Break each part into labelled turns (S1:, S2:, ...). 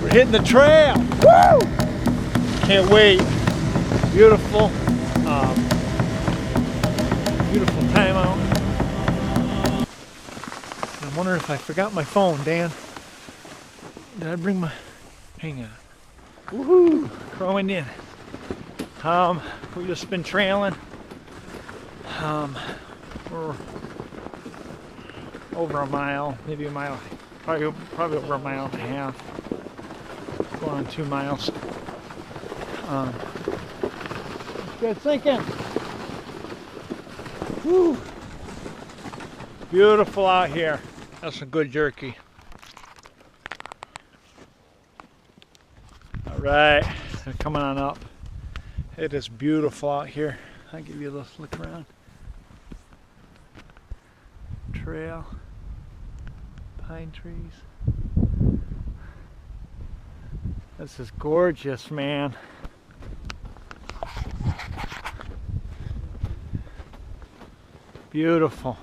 S1: We're hitting the trail. Woo! Can't wait. Beautiful. Beautiful time out. I'm wondering if I forgot my phone, Dan. Did I bring my... Hang on. Woohoo! Crowing in. We've just been trailing. We're over a mile, maybe a mile, probably over a mile and a half. Going on 2 miles. Good thinking. Woo! Beautiful out here. That's some good jerky. All right, they're coming on up. It is beautiful out here. I'll give you a little look around. Trail, pine trees. This is gorgeous, man. Beautiful.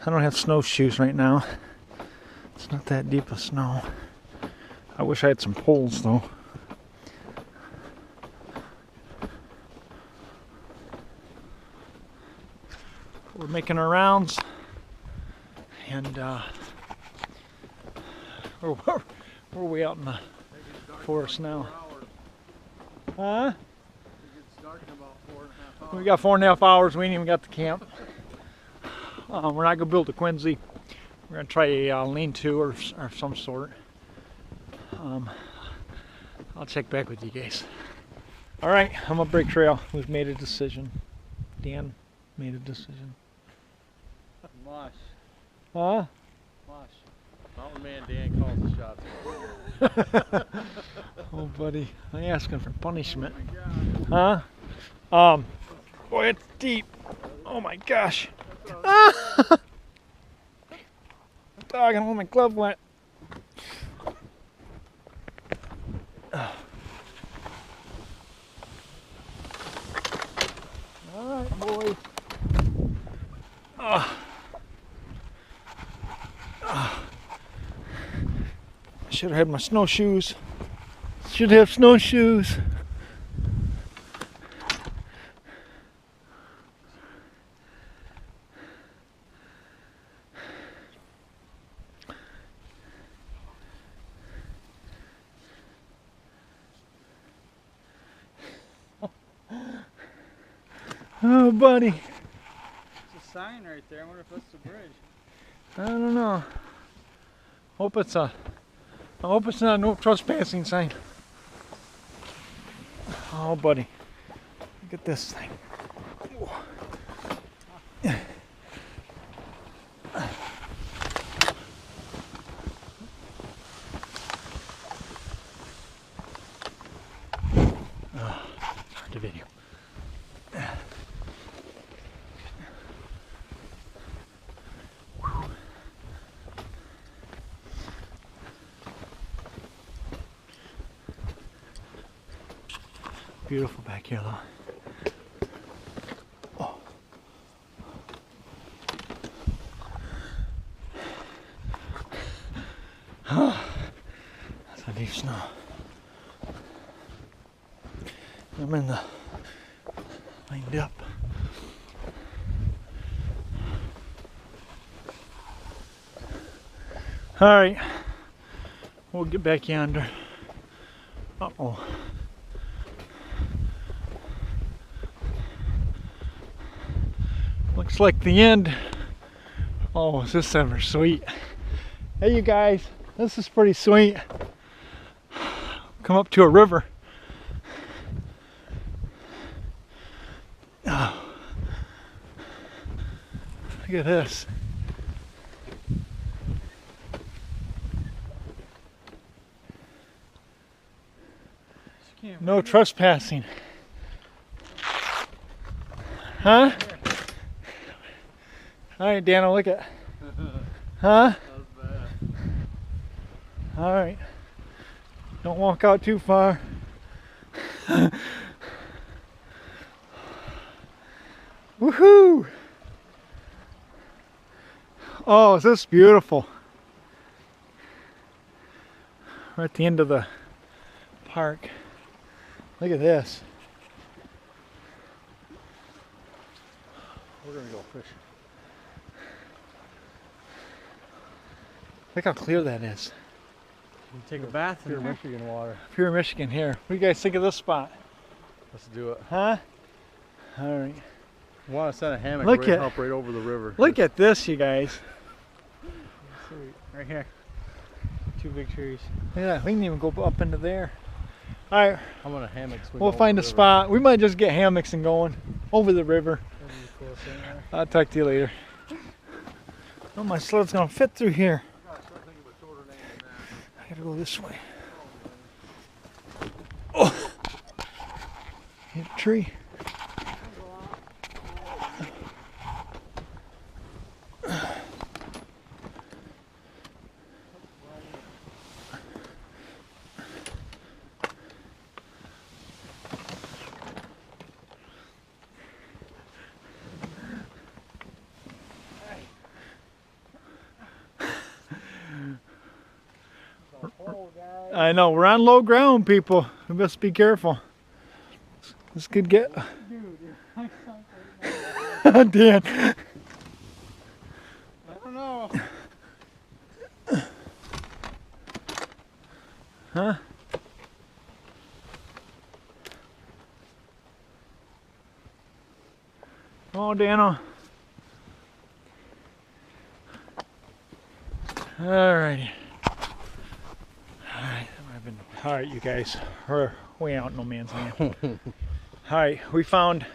S1: I don't have snowshoes right now. It's not that deep of snow. I wish I had some poles though. We're making our rounds, and we're way out in the forest now. Huh? We got 4.5 hours. We ain't even got the camp. We're not gonna build a Quincy. We're gonna try a lean-to or some sort. I'll check back with you guys. All right, I'm gonna break trail. We've made a decision. Dan made a decision.
S2: Mosh.
S1: Huh?
S2: Mosh. Mountain Man Dan calls the shots.
S1: Oh, buddy, I'm asking for punishment. Huh? Boy, it's deep. Oh my gosh. Ah! Dog, I don't want my glove wet. All right, boys. I should have had my snowshoes. Should have snowshoes. Oh, buddy.
S2: It's a sign right there. I wonder if that's the bridge.
S1: I don't know. I hope it's not a no trespassing sign. Oh, buddy. Look at this thing. Hard to video. Beautiful back here though. Oh. That's a deep snow. I'm in the lined up. All right, we'll get back yonder. Uh-oh. Looks like the end. Oh, is this ever sweet? Hey, you guys, this is pretty sweet. Come up to a river. Oh. Look at this. No trespassing. Huh? All right, Dan, look at. Huh? All right. Don't walk out too far. Woohoo! Oh, is this beautiful? We're at the end of the park. Look at this.
S2: We're gonna go fishing.
S1: Look how clear that is.
S2: You take a bath in Michigan water.
S1: Pure Michigan here. What do you guys think of this spot?
S2: Let's do it.
S1: Huh? All right.
S2: I want to set a hammock
S1: Look at-
S2: up right over the river.
S1: Look at this, you guys.
S3: Sweet. Right here. 2 big trees.
S1: Look at that. We can even go up into there. All right.
S2: I'm gonna hammock swing.
S1: We'll
S2: over
S1: find
S2: the
S1: a
S2: river.
S1: spot. We might just get hammocks and going over the river.
S3: That'd be cool sitting there.
S1: I'll talk to you later. Oh, my sled's gonna fit through here. I gotta go this way. Oh! Hit a tree. I know, we're on low ground, people. We must be careful. This could get... Dan.
S3: I don't know.
S1: Huh? Oh, Dano. Alrighty. Alright, you guys. We're way out in no man's land. Alright, we found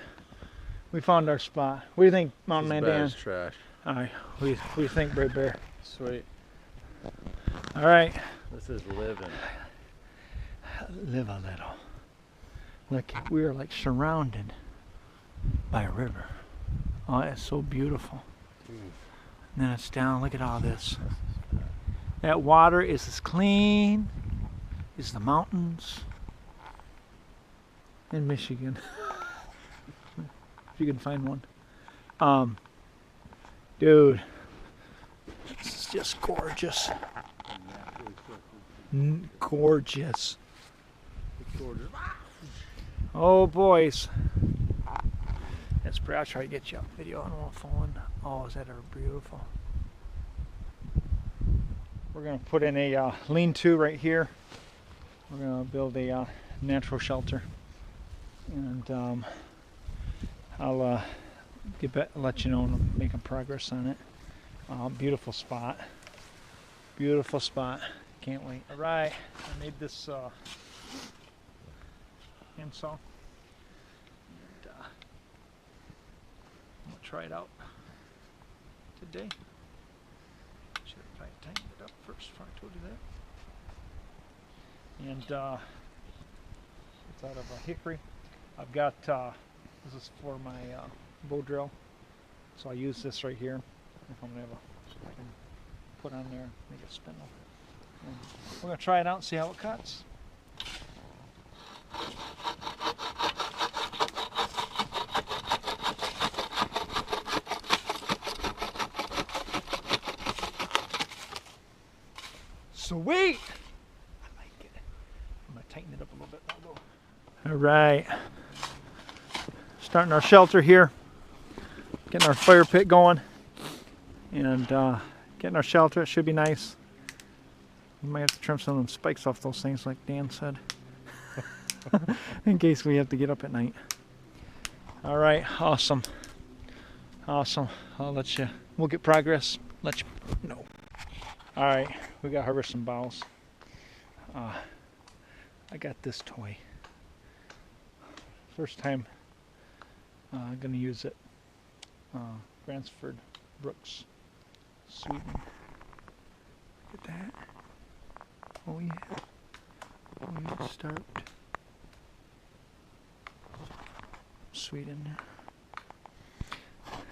S1: our spot. What do you think, Mountain Man Dan?
S2: Trash.
S1: Alright, what do you think, Brave Bear?
S2: Sweet.
S1: Alright.
S2: This is living.
S1: Live a little. Look, we are like surrounded by a river. Oh, it's so beautiful. And then it's down. Look at all this. That water is as clean as the mountains in Michigan. If you can find one. Dude, this is just gorgeous. Gorgeous. Oh, boys. That's pretty. I'll try to get you on video on my phone. Oh, is that beautiful? We're going to put in a lean-to right here. We're going to build a natural shelter. And I'll let you know when I'm making progress on it. Beautiful spot. Beautiful spot. Can't wait. All right. I made this handsaw. And, I'm going to try it out today. Should have probably tightened it up first before I told you that. And it's out of a hickory. I've got, this is for my bow drill. So I use this right here. If I'm going to have I can put on there, make it spindle. And we're going to try it out and see how it cuts. Sweet! I like it. I'm going to tighten it up a little bit. All right. Starting our shelter here. Getting our fire pit going. And getting our shelter. It should be nice. We might have to trim some of them spikes off those things like Dan said. In case we have to get up at night. All right. Awesome. Awesome. I'll let you, we'll get progress. Let you know. All right. We got to harvest some boughs. I got this toy. First time I'm going to use it. Bransford Brooks, Sweden. Look at that. Oh yeah. Oh yeah, start. Sweden.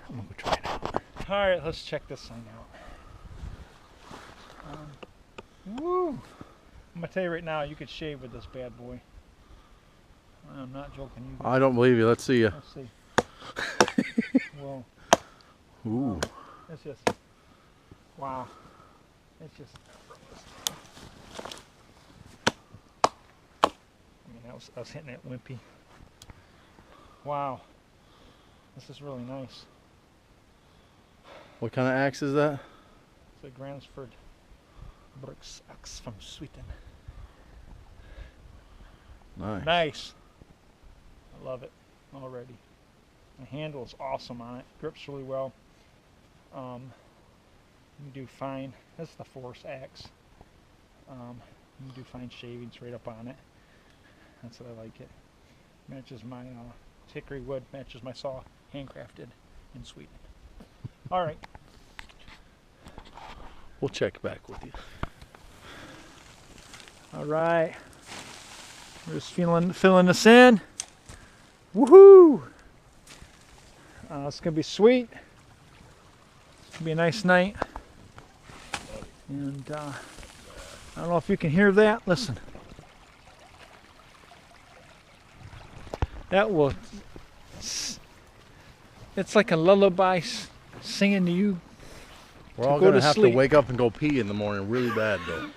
S1: I'm going to go try it out. Alright, let's check this thing out. Woo! I'm going to tell you right now, you could shave with this bad boy. I'm not joking. You
S2: I don't believe you. Let's see you.
S1: Let's see. Whoa.
S2: Ooh.
S1: It's just Wow. It's just. I mean, I was hitting it wimpy. Wow. This is really nice.
S2: What kind of axe is that?
S1: It's a Gransford Brooks axe from Sweden.
S2: Nice.
S1: Nice. I love it already. The handle is awesome on it. Grips really well. You can do fine. This is the Force axe. You can do fine shavings right up on it. That's what I like it. Matches my hickory wood. Matches my saw. Handcrafted in Sweden. All right.
S2: We'll check back with you.
S1: All right. We're just filling this in. Woohoo! It's gonna be sweet. It's gonna be a nice night. And I don't know if you can hear that. Listen. That will. It's like a lullaby singing to you.
S2: We're all
S1: go
S2: gonna
S1: to
S2: have
S1: sleep.
S2: to wake up and go pee in the morning really bad though.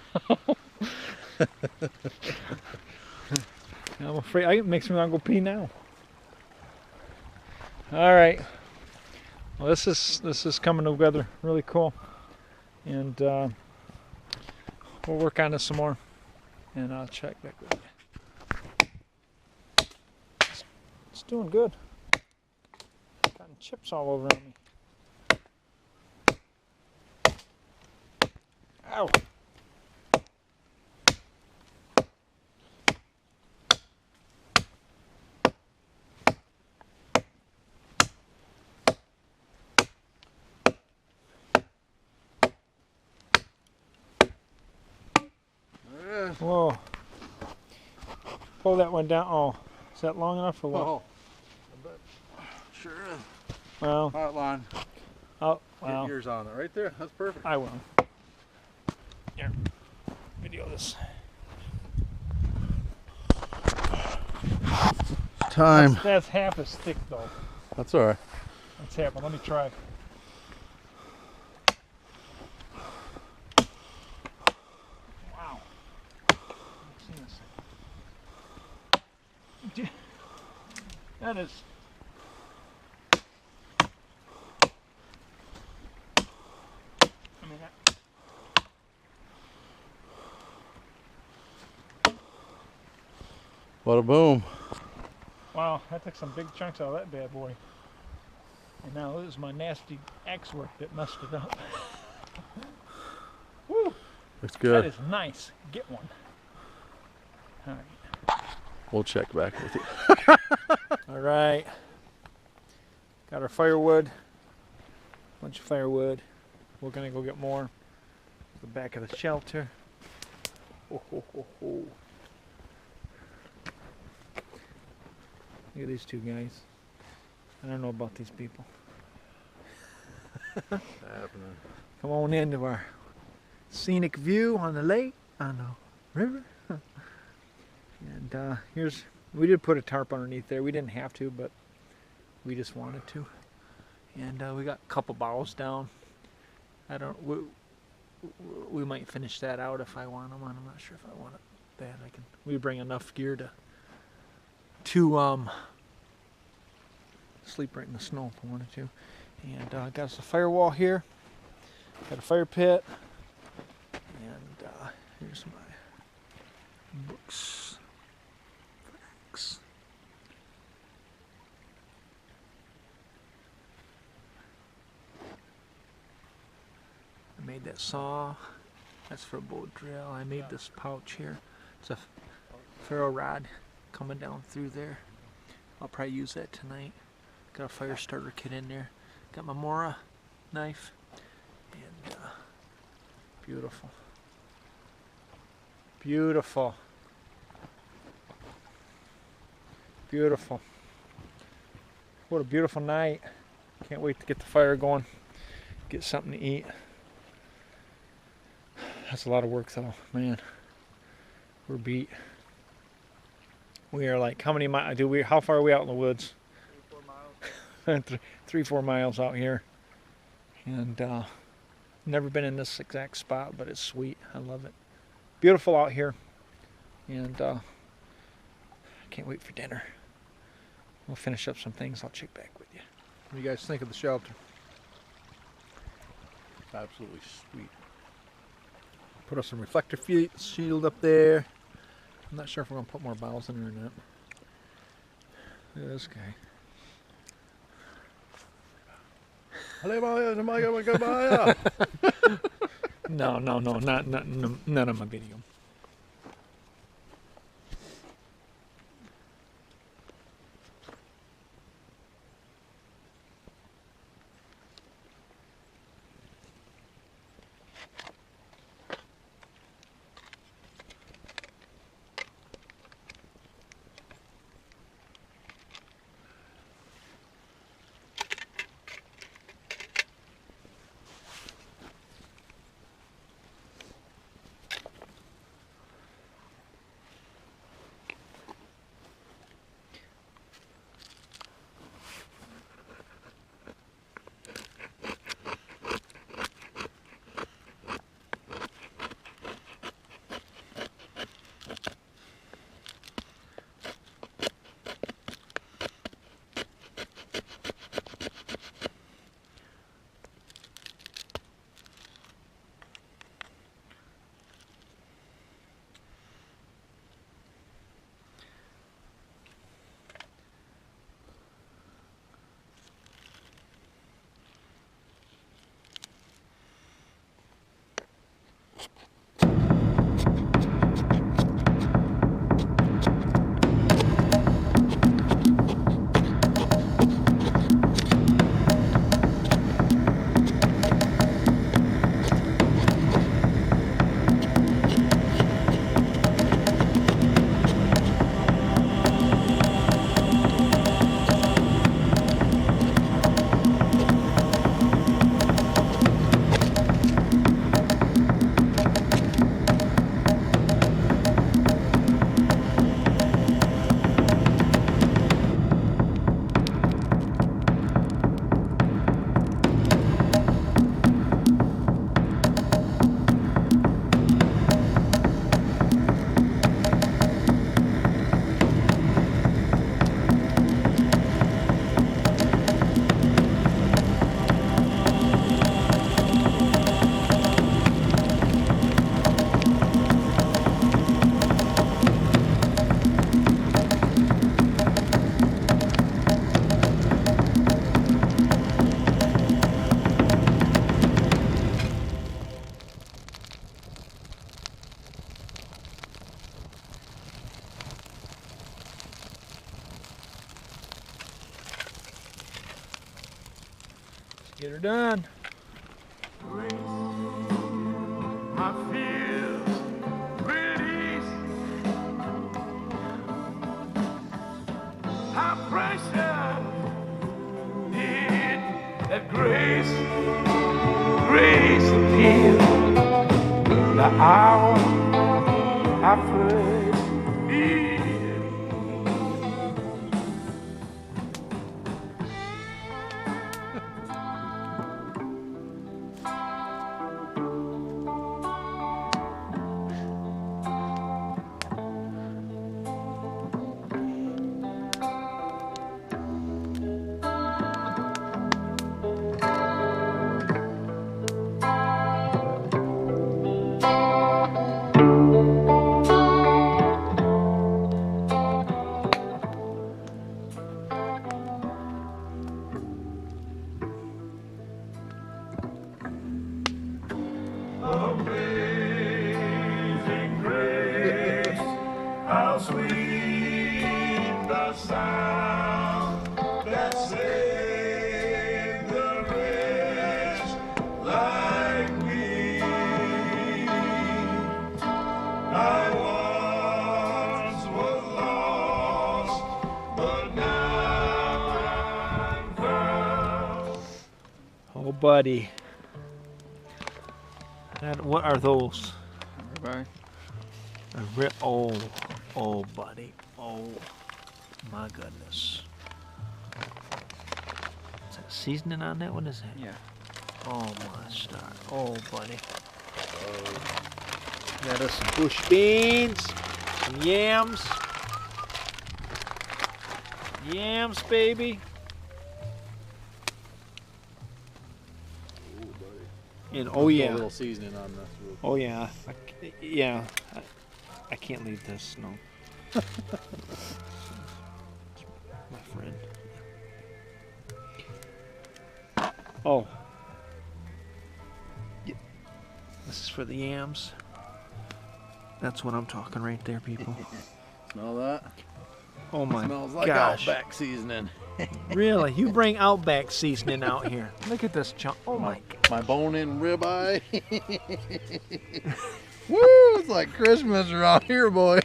S1: I'm afraid it makes me want to go pee now. All right. Well, this is coming together really cool, and we'll work on this some more, and I'll check back with you. It's doing good. Gotten chips all over on me. Ow. Whoa. Pull that one down. Oh, is that long enough or what?
S2: Oh, I bet. Sure is.
S1: Well,
S2: Hot line.
S1: oh,
S2: Get
S1: well,
S2: yours on it right there. That's perfect.
S1: I will. Here, video this.
S2: Time.
S1: That's half as thick though.
S2: That's all right.
S1: That's half, but let me try. Wow. See this. That is. I mean, that,
S2: Bada boom.
S1: wow, that took some big chunks out of that bad boy. And now this is my nasty axe work that messed it up. Woo!
S2: Looks
S1: That
S2: good.
S1: is nice. Get one. All right.
S2: We'll check back with you.
S1: All right. Got our firewood. Bunch of firewood. We're gonna go get more. The back of the shelter. Ho, ho, ho, ho. Look at these two guys. I don't know about these people.
S2: Happening.
S1: Come on into our scenic view on the lake, on the river. And we did put a tarp underneath there. We didn't have to, but we just wanted to. And we got a couple boughs down. We might finish that out if I want them. I'm not sure if I want it. That we bring enough gear to sleep right in the snow if I wanted to. And got us a firewall here. Got a fire pit. And here's my books. Thanks. I made that saw. That's for a bow drill. I made this pouch here. It's a ferro rod coming down through there. I'll probably use that tonight. Got a fire starter kit in there. Got my Mora knife. And beautiful. Beautiful. Beautiful. What a beautiful night. Can't wait to get the fire going. Get something to eat. That's a lot of work though, man. We're beat. We are like, how many miles how far are we out in the woods?
S3: 3-4 miles.
S1: 3-4 miles out here. And Never been in this exact spot, but it's sweet. I love it. Beautiful out here. And I can't wait for dinner. We'll finish up some things. I'll check back with you.
S2: What do you guys think of the shelter? Absolutely sweet. Put up some reflector shield up there. I'm not sure if we're gonna put more boughs in there or not. Look at this guy.
S1: No, not none of my video. Get her done.
S4: My fears release. How precious did that grace appear the hour I first needed. Amazing grace, how sweet the sound that saved the wretch like me. I once was lost, but now I'm found.
S1: Oh, buddy. And what are those?
S3: Bye.
S1: Oh, buddy. Oh, my goodness. Is that seasoning on that one? Is that?
S3: Yeah.
S1: Oh my star. Oh buddy. Got us some bush beans, some yams. Yams, baby. And oh
S2: A
S1: yeah.
S2: little seasoning on this.
S1: Oh yeah. I can't leave this. No. My friend. Oh. Yeah. This is for the yams. That's what I'm talking right there, people.
S2: Smell that?
S1: Oh my
S2: Smells like
S1: gosh.
S2: Outback seasoning.
S1: Really? You bring Outback seasoning out here. Look at this chunk. Oh my.
S2: My bone-in ribeye. Woo! It's like Christmas around here, boys.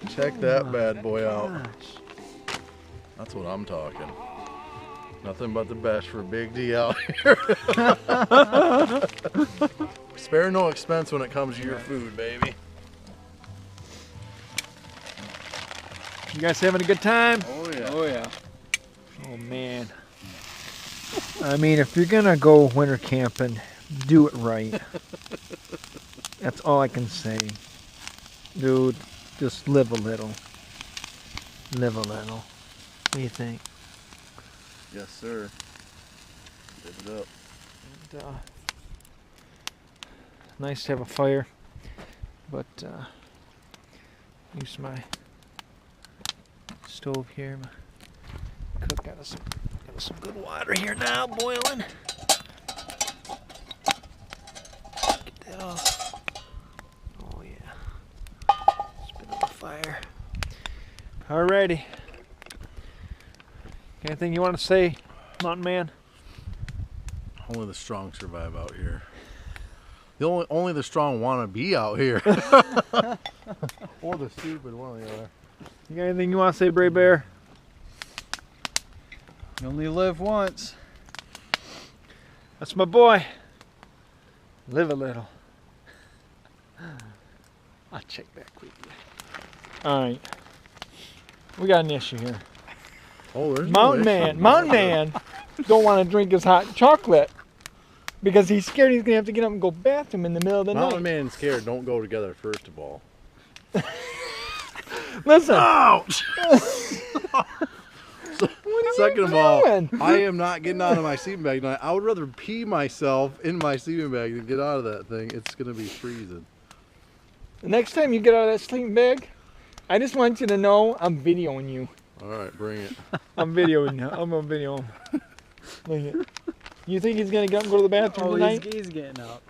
S2: Check that bad boy out.
S1: Gosh.
S2: That's what I'm talking. Nothing but the best for Big D out here. Spare no expense when it comes to your food, baby.
S1: You guys having a good time?
S2: Oh yeah.
S3: Oh yeah.
S1: Oh man. I mean, if you're gonna go winter camping, do it right. That's all I can say. Dude, just live a little. Live a little. What do you think?
S2: Yes, sir. Live it up.
S1: And, nice to have a fire, but use my stove here. My cook got us some good water here now, boiling. Get that off. Oh yeah. Spin on the fire. Alrighty. Anything you want to say, Mountain Man?
S2: Only the strong survive out here. Only the strong want to be out here. Or the stupid, one or the other.
S1: You got anything you want to say, Bray Bear?
S3: You only live once.
S1: That's my boy. Live a little. I'll check back with you. Alright. We got an issue here.
S2: Oh, there's
S1: Mountain Man don't want to drink his hot chocolate because he's scared he's going to have to get up and go bathroom in the middle of the
S2: Mountain
S1: night.
S2: Man and scared don't go together, first of all.
S1: Listen.
S2: Ouch! Second of all,
S1: doing?
S2: I am not getting out of my sleeping bag tonight. I would rather pee myself in my sleeping bag than get out of that thing. It's going to be freezing.
S1: The next time you get out of that sleeping bag, I just want you to know I'm videoing you.
S2: All right, bring it.
S1: I'm videoing you. I'm going to video him. Look at it. You think he's going to get up and go to the bathroom
S3: Oh,
S1: tonight?
S3: he's getting up.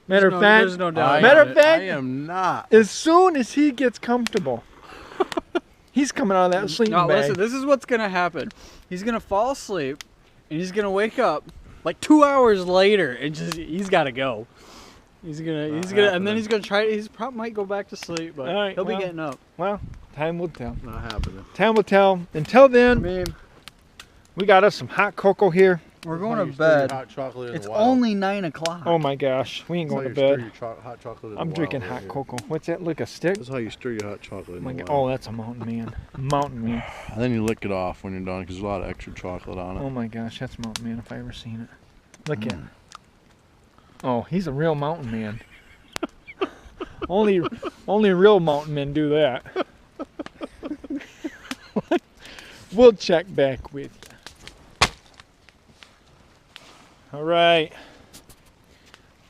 S1: Matter of fact,
S3: There's no doubt.
S1: Matter of fact-
S2: I am not.
S1: as soon as he gets comfortable, he's coming out of that sleeping
S3: No,
S1: bag.
S3: listen, this is what's gonna happen. He's gonna fall asleep, and he's gonna wake up like 2 hours later, and he's gotta go. And then he's gonna try. He's probably might go back to sleep, but
S1: All right,
S3: he'll be
S1: well.
S3: getting up.
S1: Well, time will tell.
S2: Not happening.
S1: Time will tell. Until
S3: I
S1: then,
S3: mean,
S1: we got us some hot cocoa here.
S3: we're
S2: That's
S3: going
S2: how
S3: to
S2: you store your
S3: bed.
S2: hot chocolate in
S3: It's
S2: the wild.
S3: only 9 o'clock.
S1: Oh my gosh, we ain't
S2: That's how
S1: going to
S2: you store
S1: bed.
S2: your hot chocolate in
S1: I'm
S2: the
S1: drinking
S2: wild
S1: hot
S2: right here.
S1: cocoa. What's that? Look, a stick?
S2: That's how you stir your hot chocolate
S1: Oh,
S2: in
S1: my
S2: the
S1: God.
S2: wild.
S1: Oh, that's a mountain man. Mountain man.
S2: And then you lick it off when you're done because there's a lot of extra chocolate on it.
S1: Oh my gosh, that's mountain man if I ever seen it. Look at. Oh, he's a real mountain man. only real mountain men do that. We'll check back with you. All right.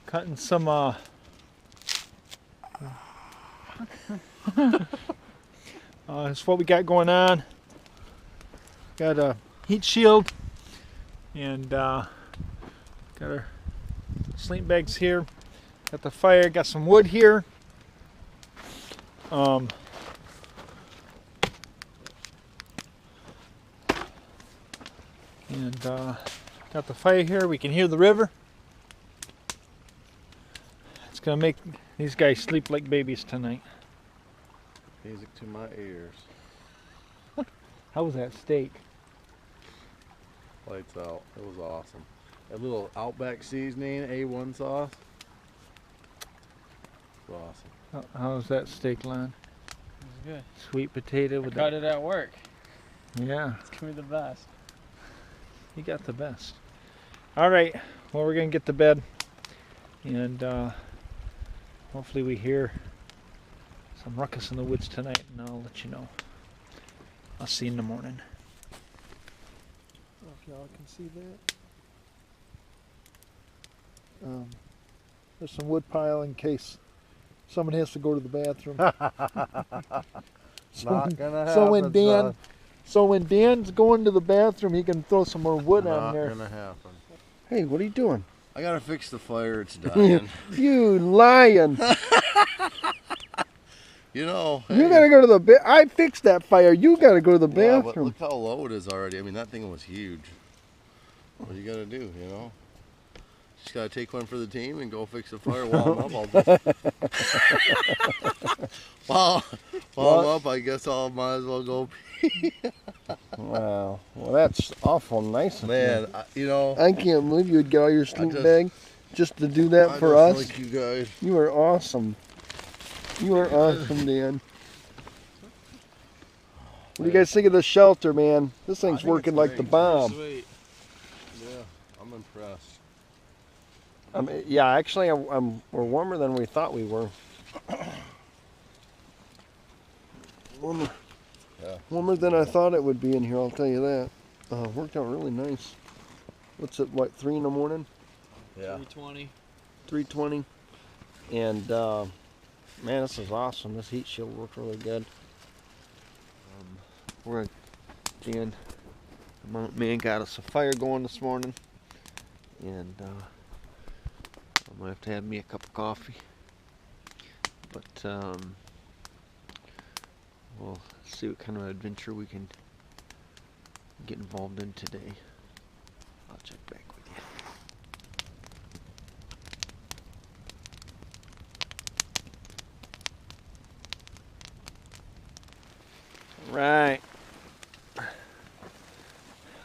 S1: Cutting some that's what we got going on. Got a heat shield and got our sleeping bags here. Got the fire, got some wood here. And got the fire here. We can hear the river. It's gonna make these guys sleep like babies tonight.
S2: Music to my ears.
S1: How was that steak?
S2: Lights out. It was awesome. That little Outback seasoning, A1 sauce. It was awesome.
S1: How was that steak, Lon?
S3: It's good.
S1: Sweet potato with
S3: Cut
S1: that.
S3: it at work.
S1: Yeah,
S3: It's gonna be the best.
S1: you got the best. All right. Well, we're gonna get to bed, and hopefully we hear some ruckus in the woods tonight, and I'll let you know. I'll see you in the morning.
S2: I don't know if y'all can see that. There's some wood pile in case someone has to go to the bathroom.
S5: Not gonna happen.
S2: So when Dan's going to the bathroom, he can throw some more wood on there.
S5: Not gonna happen.
S2: Hey, what are you doing?
S5: I gotta fix the fire. It's dying.
S2: You lying!
S5: You know.
S2: You
S5: hey,
S2: gotta go to the I fixed that fire. You gotta go to the
S5: yeah, but
S2: bathroom.
S5: look how low it is already. I mean, that thing was huge. What do you gotta do? You know. Just gotta take one for the team and go fix the fire while I'm up. While I'm up, I guess I might as well go pee.
S6: Wow. Well, that's awful nice of
S5: Man, you know.
S2: I can't believe you would get all your sleep
S5: just-
S2: bag just to do that
S5: I
S2: for
S5: just
S2: us.
S5: like you guys.
S2: You are awesome. You are awesome, Dan. What do you guys think of the shelter, man? This thing's
S5: think
S2: working
S5: it's
S2: like the
S5: great.
S2: bomb.
S5: Sweet. Yeah, I'm impressed.
S6: Yeah, actually, we're warmer than we thought we were.
S2: Warmer,
S5: Yeah.
S2: warmer than I thought it would be in here, I'll tell you that. Worked out really nice. What's it, what, 3 in the morning?
S5: Yeah.
S3: 320.
S6: 320. And, man, this is awesome. This heat shield worked really good.
S2: We're at Dan, the mountain man, got us a fire going this morning. And I'm gonna have to have me a cup of coffee. But we'll see what kind of adventure we can get involved in today. I'll check back with you. All right.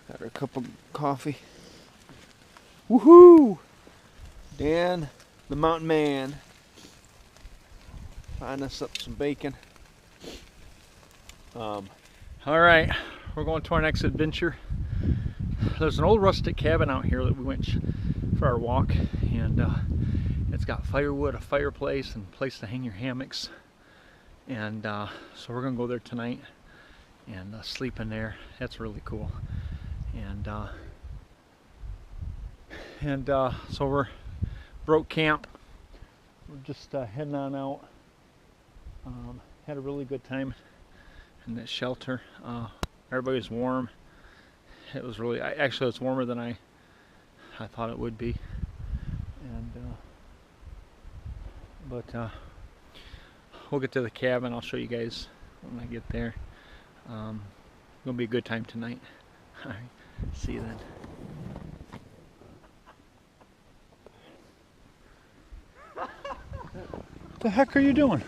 S2: Got her a cup of coffee. Woohoo! Dan, the mountain man, find us up some bacon.
S1: All right, we're going to our next adventure. There's an old rustic cabin out here that we went for our walk, and it's got firewood, a fireplace, and a place to hang your hammocks. And so we're gonna go there tonight and sleep in there. That's really cool. And so we're broke camp. We're just heading on out. Had a really good time in that shelter. Everybody was warm. It was really, actually it's warmer than I thought it would be. And but we'll get to the cabin. I'll show you guys when I get there. Gonna be a good time tonight. All right, see you then. What the heck are you doing?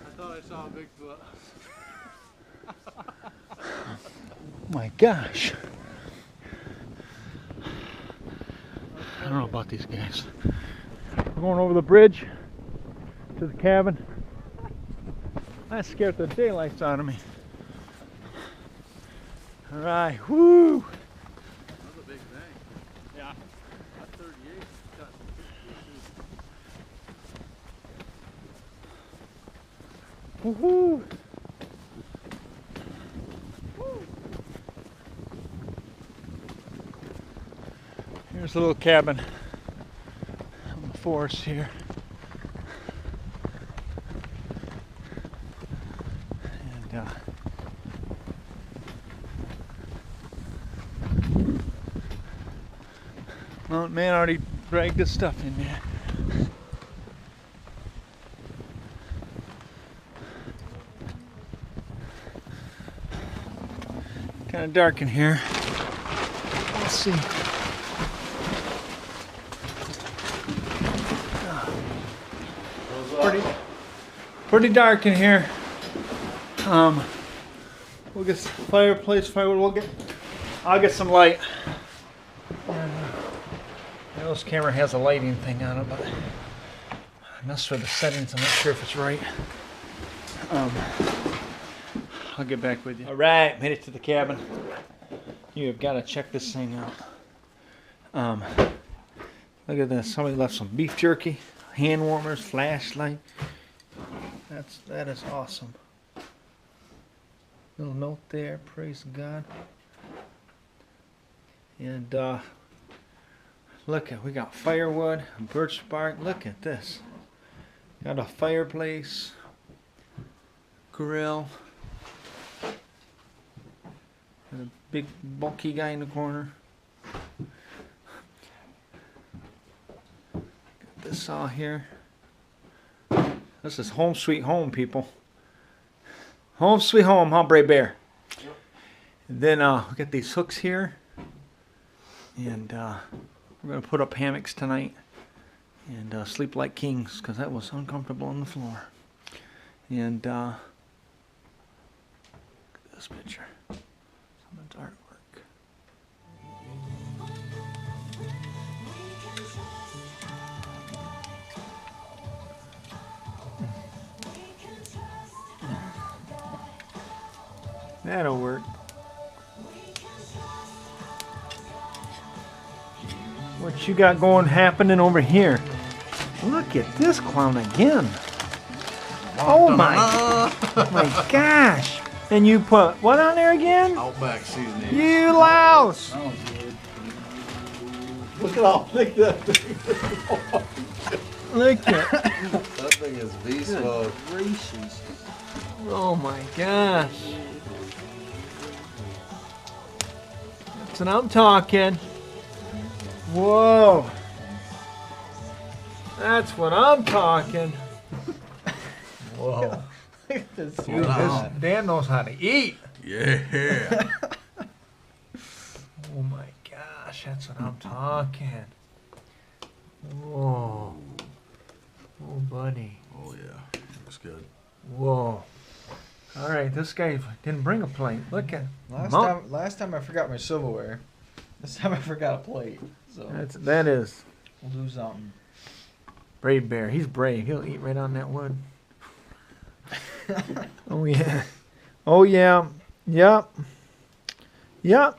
S5: I thought I saw a Bigfoot.
S1: My gosh. I don't know about these guys. We're going over the bridge to the cabin. That scared the daylights out of me. All right, whoo!
S5: That's a big thing.
S1: Yeah.
S5: That 38 got
S1: Woohoo! Here's a little cabin in the forest here. And mountain man already dragged his stuff in there. Kind of dark in here. Let's see. Pretty dark in here. We'll get some fireplace, firewood. I'll get some light. This camera has a lighting thing on it, but I messed with the settings. I'm not sure if it's right. I'll get back with you. All right, made it to the cabin. You have got to check this thing out. Look at this. Somebody left some beef jerky, hand warmers, flashlight. That is awesome. Little note there. Praise God. And look at, we got firewood, birch bark. Look at this. Got a fireplace, grill, and a big bulky guy in the corner. Got this saw here. This is home sweet home, people. Home sweet home, huh, Brave Bear? Yep. And then we got these hooks here. And we're going to put up hammocks tonight and sleep like kings because that was uncomfortable on the floor. And look at this picture. Some of the artwork. That'll work. What you got going happening over here? Look at this clown again. Oh my gosh. And you put what on there again?
S5: Outback seasoning.
S1: You louse.
S5: Look at how thick that thing is.
S1: Look at
S5: That thing is beast mode.
S6: Gracious.
S1: Oh my gosh. That's what I'm talking. Whoa. That's what I'm talking. Whoa. Dude, this Dan knows how to eat.
S5: Yeah.
S1: Oh my gosh, that's what I'm talking. Whoa. Oh, buddy.
S5: Oh yeah. Looks good.
S1: Whoa. All right, this guy didn't bring a plate. Look at
S3: Last time I forgot my silverware. This time I forgot a plate. So
S1: that is
S3: we'll do something.
S1: Brave Bear. He's brave. He'll eat right on that wood. Oh yeah. Oh yeah. Yep. Yep.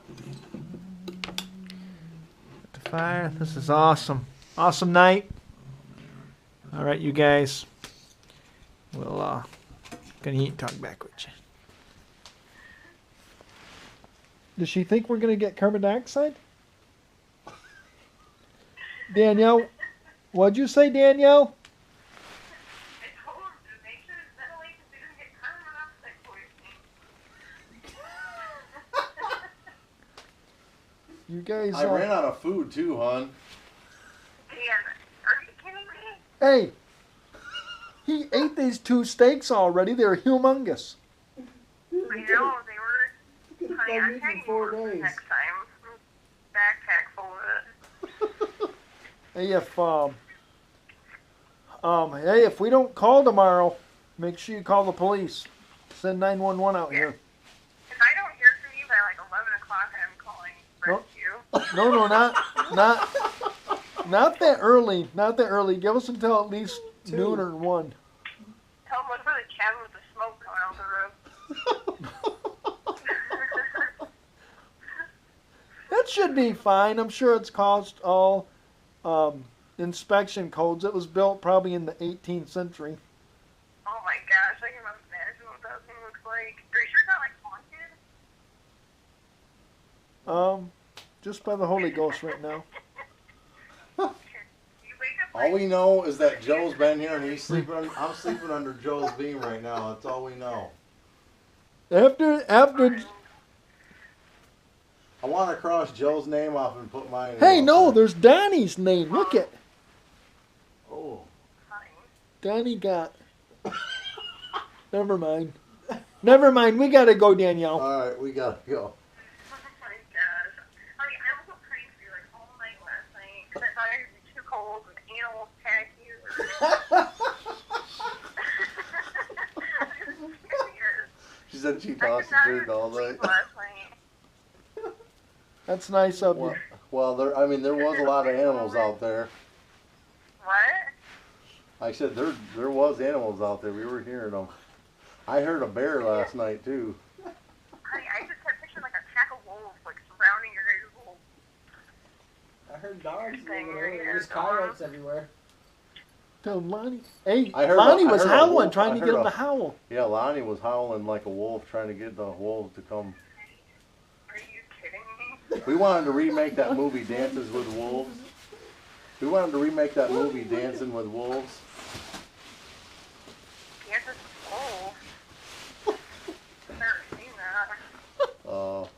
S1: The fire. This is awesome. Awesome night. All right, you guys. We'll gonna eat and talk back with you. Does she think we're gonna get carbon dioxide? Danielle, what'd you say, Danielle?
S7: I told him to make sure his ventilation didn't get carbon monoxide poisoning.
S1: You guys.
S5: I ran out of food too, hon.
S7: Dan, are you kidding me?
S1: Hey, he ate these 2 steaks already. They're humongous.
S7: I know, they were. Honey, I'm taking more next time. Backpack full of it.
S1: Hey, if we don't call tomorrow, make sure you call the police. Send 911 out here.
S7: If I don't hear from you by like 11 o'clock, I'm calling rescue.
S1: No, not that early. Not that early. Give us until at least noon or 1.
S7: Tell them look for the cabin with the smoke coming out the roof.
S1: That should be fine. I'm sure it's caused all inspection codes. It was built probably in the 18th century.
S7: Oh my gosh, I can imagine what that thing looks like. Are you sure it's not like haunted?
S1: Just by the Holy Ghost right now.
S7: You wake up
S5: All we know is that Joe's been here and he's sleeping. I'm sleeping under Joe's beam right now. That's all we know.
S1: After
S5: I want to cross Joe's name off and put mine.
S1: Hey,
S5: in
S1: no,
S5: there.
S1: there's Donnie's name. Look at
S5: Oh.
S1: Donnie got. Never mind. Never mind. We gotta go, Danielle.
S5: All right, we gotta go.
S7: oh my gosh. Honey, I was up praying for you like all night last night because I thought it would be too cold and animals attack you.
S5: She said she
S7: I
S5: tossed
S7: could not
S5: and turned all
S7: even
S5: night.
S7: sleep last night.
S1: That's nice of you.
S5: Well, there was a lot of animals out there.
S7: What?
S5: I said there was animals out there. We were hearing them. I heard a bear last night too.
S7: Honey, I just kept picturing like a pack of wolves like surrounding
S3: I heard dogs
S7: Thing
S3: over
S7: right
S3: there.
S7: here,
S3: There's
S7: dog.
S3: coyotes everywhere.
S1: Tell Lonnie. Hey,
S5: I heard
S1: Lonnie
S5: a- I
S1: was
S5: heard a
S1: howling,
S5: wolf.
S1: trying
S5: I
S1: to
S5: heard
S1: get him
S5: a-
S1: to howl.
S5: Yeah, Lonnie was howling like a wolf, trying to get the wolves to come.
S7: Are you kidding me?
S5: We wanted to remake that movie Dances with Wolves. We wanted to remake that movie Dancing with Wolves.
S7: Yes, it's cold. I've never seen that.
S5: Oh.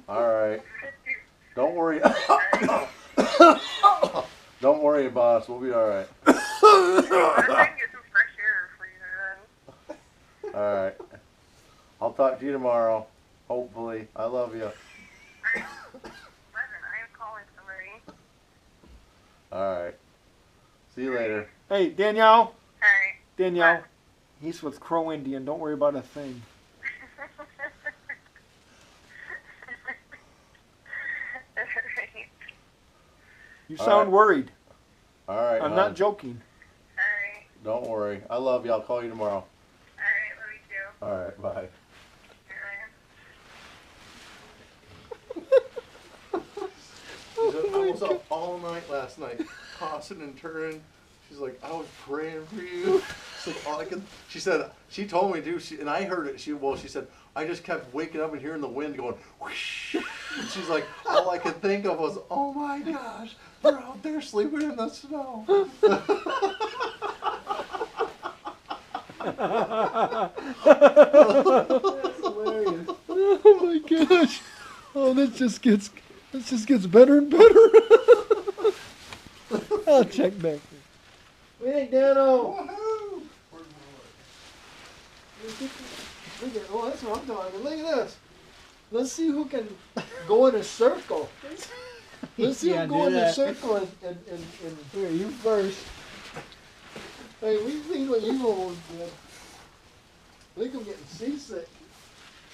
S5: All right. Don't worry. Don't worry, boss. We'll be all right.
S7: I'm trying to get some fresh air for you then.
S5: All right. I'll talk to you tomorrow. Hopefully. I love you.
S7: Listen, I'm calling somebody.
S5: All right. See you later.
S1: Hey, Danielle.
S7: Alright.
S1: Danielle. He's with Crow Indian. Don't worry about a thing.
S7: Alright.
S1: You
S5: All
S1: sound
S5: right.
S1: worried.
S5: All right.
S1: I'm
S5: hon.
S1: not joking.
S7: Alright.
S5: Don't worry. I love you. I'll call you tomorrow.
S7: Alright, love you too.
S5: All right. Bye.
S7: Alright.
S5: I was up all night last night, tossing and turning. She's like, I was praying for you. It's like all I could. She said, she told me to. And I heard it. She said, I just kept waking up and hearing the wind going whoosh. And she's like, all I could think of was, oh my gosh, they're out there sleeping in the snow.
S3: That's hilarious.
S1: Oh my gosh. Oh, this just gets better and better. I'll check back. What do you think, Dano?
S5: Woohoo!
S1: Look at, oh, that's what I'm talking. Look at this. Let's see who can go in a circle. Let's see
S3: Yeah,
S1: who go
S3: do
S1: in a
S3: that.
S1: circle and here, you first. Hey, we seen what you almost did. I think I'm getting seasick.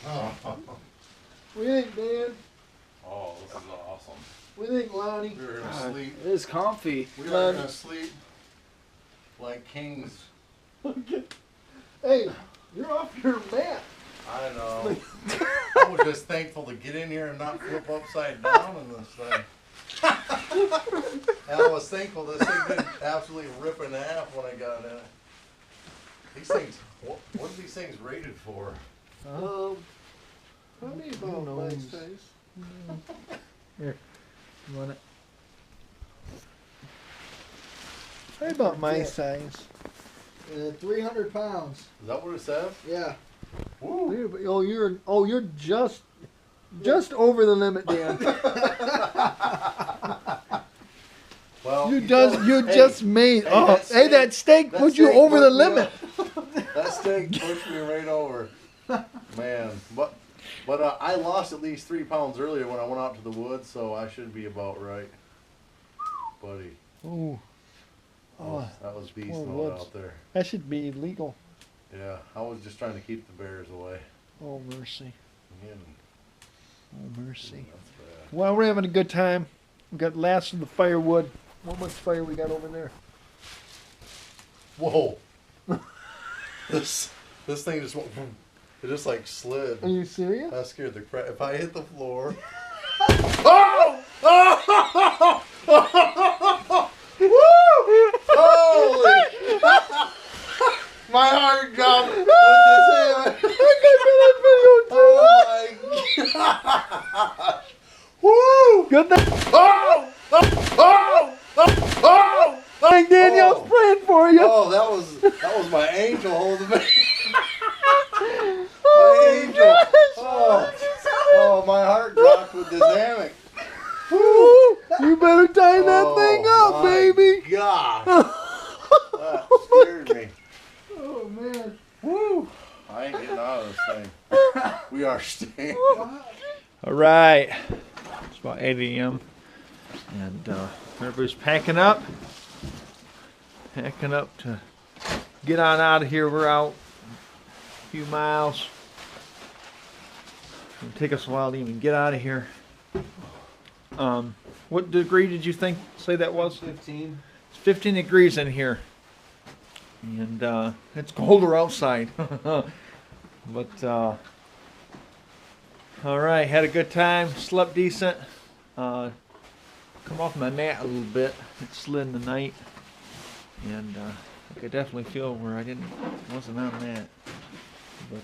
S1: What do you think, Dan?
S5: Oh, this is awesome.
S1: What do you think, Lonnie?
S5: We were gonna sleep.
S3: It is comfy.
S5: We are gonna sleep like kings.
S1: Hey, you're off your mat.
S5: I know. I was just thankful to get in here and not flip upside down in this thing. And I was thankful this thing didn't absolutely rip in half when I got in it. These things, what are these things rated for?
S1: Probably about my size. Here, you want it? Probably about my size. 300 pounds.
S5: Is that what it says?
S1: Yeah.
S5: Woo.
S1: Oh, you're just over the limit, Dan.
S5: Well,
S1: You
S5: hey,
S1: just made.
S5: hey,
S1: Oh,
S5: that
S1: hey, that steak
S5: that
S1: put you
S5: steak
S1: over the
S5: put me
S1: limit.
S5: That steak pushed me right over. Man, but I lost at least 3 pounds earlier when I went out to the woods, so I should be about right, buddy.
S1: Ooh,
S5: That was beast
S1: poor
S5: mode
S1: woods.
S5: out there.
S1: that should be illegal.
S5: Yeah, I was just trying to keep the bears away.
S1: Oh mercy.
S5: Yeah,
S1: Oh mercy.
S5: that's bad.
S1: Well, we're having a good time. We got last of the firewood. How much fire we got over there?
S5: Whoa! this thing just went. It just like slid.
S1: Are you serious?
S5: That scared the crap. If I hit the floor. Oh! Oh! Woo! Holy! My heart dropped with this Oh my gosh! Woo!
S1: Good thing.
S5: Oh! Oh! Oh! Oh!
S1: Thank Danielle's praying for you.
S5: Oh, that was my angel holding me. My angel. Oh, my heart dropped with this hammock.
S1: Woo! You better tie that thing up,
S5: my
S1: baby.
S5: Gosh. That scared me.
S1: Oh man.
S5: Woo! I ain't getting out of this thing. We are staying.
S1: All right. It's about 8 a.m. and everybody's packing up to get on out of here. We're out a few miles. It'll take us a while to even get out of here. What degree did you say that was?
S3: 15.
S1: It's 15 degrees in here, and it's colder outside. But all right, had a good time, slept decent. come off my mat a little bit. It slid in the night, and I could definitely feel where I wasn't on that. But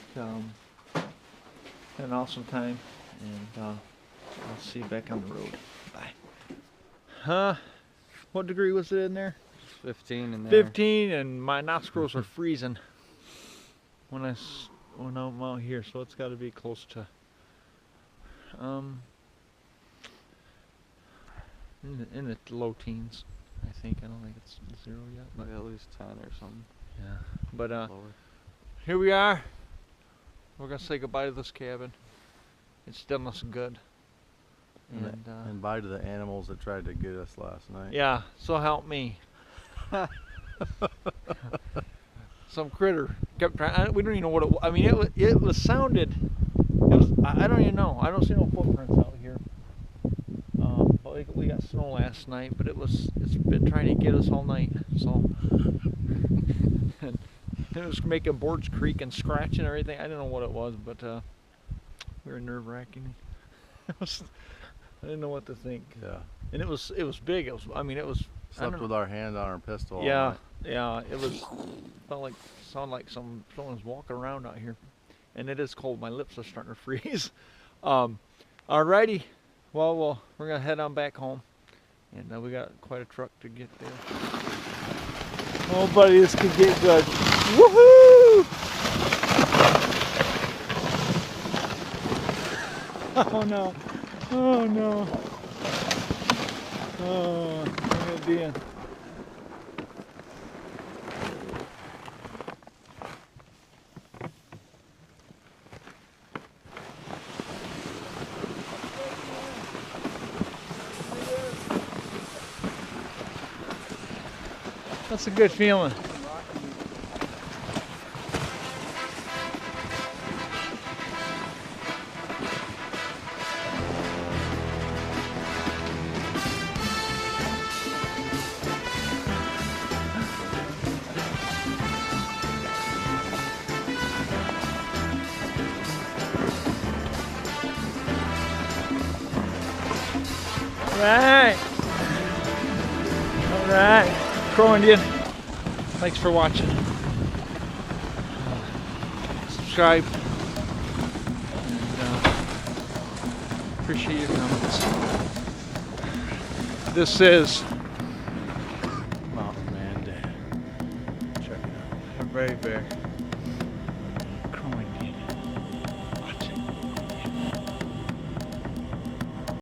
S1: had an awesome time, and I'll see you back on the road. Bye. What degree was it in there?
S3: 15 in there.
S1: 15, and my nostrils are freezing when I'm out here, so it's got to be close to in the low teens, I think. I don't think it's 0 yet, but
S3: Maybe at least 10 or something.
S1: yeah. But
S3: Lower.
S1: here we are. We're gonna say goodbye to this cabin. It's done us good. And
S5: And bye to the animals that tried to get us last night.
S1: yeah, so help me. Some critter kept trying. We don't even know what it was. I mean, it was sounded. It was. I don't even know. I don't see no footprints out here. But we got snow last night, but it's been trying to get us all night. So and it was making boards creak and scratch and everything. I didn't know what it was, but we were nerve-wracking. I didn't know what to think.
S5: Yeah.
S1: And it was big. It was. I mean, it was. I
S5: Slept
S1: don't
S5: with our hand on our pistol. all
S1: Yeah,
S5: night.
S1: yeah. It was sounded like someone's walking around out here, and it is cold. My lips are starting to freeze. Alrighty. Well, we're gonna head on back home, and we got quite a truck to get there. Oh, buddy, this could get good. Woohoo! Oh no! Oh no! Oh, I'm gonna be in. That's a good feeling. Right. All right. Crow Indian. Thanks for watching. Subscribe. And appreciate your comments. This is
S5: Mountain Man Dad. Check it out.
S1: a Brave Bear.